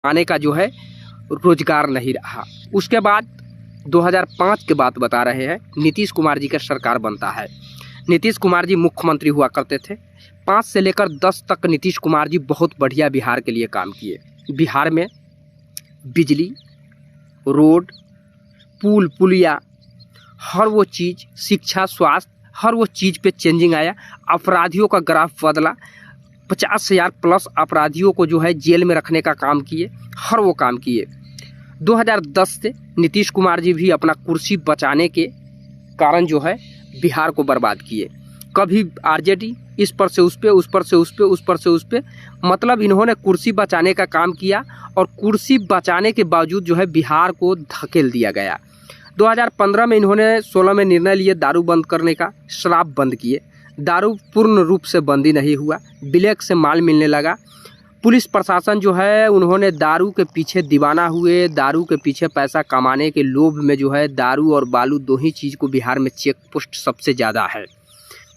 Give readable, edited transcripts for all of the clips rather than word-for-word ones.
आने का जो है रोजगार नहीं रहा। उसके बाद 2005 की बात बता रहे हैं, नीतीश कुमार जी का सरकार बनता है। नीतीश कुमार जी मुख्यमंत्री हुआ करते थे। 5 से लेकर 10 तक नीतीश कुमार जी बहुत बढ़िया बिहार के लिए काम किए। बिहार में बिजली, रोड, पुल पुलिया, हर वो चीज़, शिक्षा, स्वास्थ्य, हर वो चीज़ पे चेंजिंग आया। अपराधियों का ग्राफ बदला। 50,000 प्लस अपराधियों को जो है जेल में रखने का काम किए, हर वो काम किए। 2010 से नीतीश कुमार जी भी अपना कुर्सी बचाने के कारण जो है बिहार को बर्बाद किए। कभी आरजेडी, इस पर से उस पे, उस पर से उस पे, उस पर से उस पे, मतलब इन्होंने कुर्सी बचाने का काम किया और कुर्सी बचाने के बावजूद जो है बिहार को धकेल दिया गया। 2015 में इन्होंने 16 में निर्णय लिए दारू बंद करने का, शराब बंद किए। दारू पूर्ण रूप से बंदी नहीं हुआ, ब्लैक से माल मिलने लगा। पुलिस प्रशासन जो है उन्होंने दारू के पीछे दीवाना हुए, दारू के पीछे पैसा कमाने के लोभ में जो है दारू और बालू दो ही चीज़ को बिहार में चेक पोस्ट सबसे ज़्यादा है।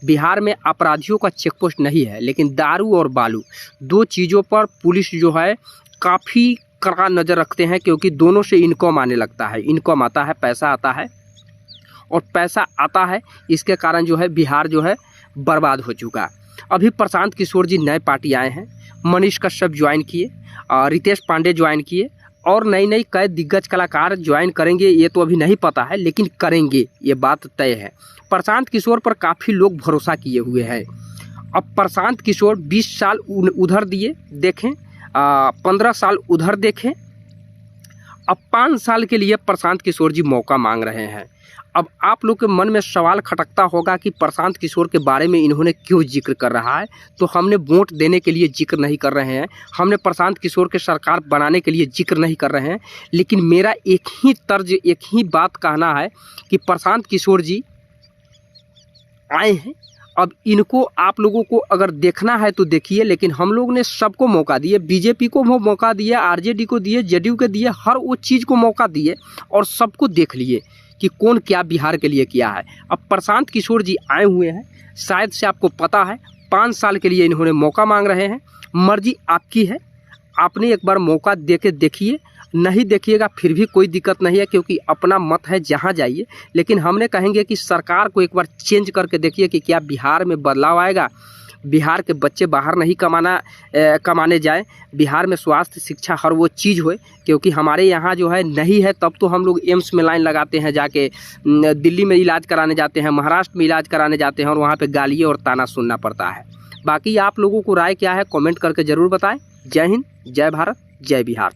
बिहार में अपराधियों का चेक पोस्ट नहीं है, लेकिन दारू और बालू दो चीज़ों पर पुलिस जो है काफ़ी कड़ा नज़र रखते हैं, क्योंकि दोनों से इनकम आने लगता है। इनकम आता है, पैसा आता है, और पैसा आता है, इसके कारण जो है बिहार जो है बर्बाद हो चुका। अभी प्रशांत किशोर जी नए पार्टी आए हैं, मनीष कश्यप ज्वाइन किए, रितेश पांडे ज्वाइन किए, और नई नई कई दिग्गज कलाकार ज्वाइन करेंगे। ये तो अभी नहीं पता है, लेकिन करेंगे, ये बात तय है। प्रशांत किशोर पर काफ़ी लोग भरोसा किए हुए हैं। अब प्रशांत किशोर 20 साल उधर दिए देखें, 15 साल उधर देखें, अब 5 साल के लिए प्रशांत किशोर जी मौका मांग रहे हैं। अब आप लोग के मन में सवाल खटकता होगा कि प्रशांत किशोर के बारे में इन्होंने क्यों जिक्र कर रहा है। तो हमने वोट देने के लिए जिक्र नहीं कर रहे हैं, हमने प्रशांत किशोर के सरकार बनाने के लिए जिक्र नहीं कर रहे हैं, लेकिन मेरा एक ही तर्ज, एक ही बात कहना है कि प्रशांत किशोर जी आए हैं। अब इनको आप लोगों को अगर देखना है तो देखिए, लेकिन हम लोग ने सबको मौका दिए, बीजेपी को मौका दिए, आरजेडी को दिए, जेडीयू को दिए, हर वो चीज़ को मौका दिए और सबको देख लिए कि कौन क्या बिहार के लिए किया है। अब प्रशांत किशोर जी आए हुए हैं, शायद से आपको पता है 5 साल के लिए इन्होंने मौका मांग रहे हैं। मर्जी आपकी है, आपने एक बार मौका दे के देखिए, नहीं देखिएगा फिर भी कोई दिक्कत नहीं है, क्योंकि अपना मत है, जहाँ जाइए। लेकिन हमने कहेंगे कि सरकार को एक बार चेंज करके देखिए कि क्या बिहार में बदलाव आएगा। बिहार के बच्चे बाहर नहीं कमाने जाएं, बिहार में स्वास्थ्य, शिक्षा, हर वो चीज़ होए, क्योंकि हमारे यहाँ जो है नहीं है। तब तो हम लोग एम्स में लाइन लगाते हैं, जाके दिल्ली में इलाज कराने जाते हैं, महाराष्ट्र में इलाज कराने जाते हैं, और वहाँ पे गालियाँ और ताना सुनना पड़ता है। बाकी आप लोगों को राय क्या है कमेंट करके ज़रूर बताएं। जय हिंद, जय भारत, जय बिहार।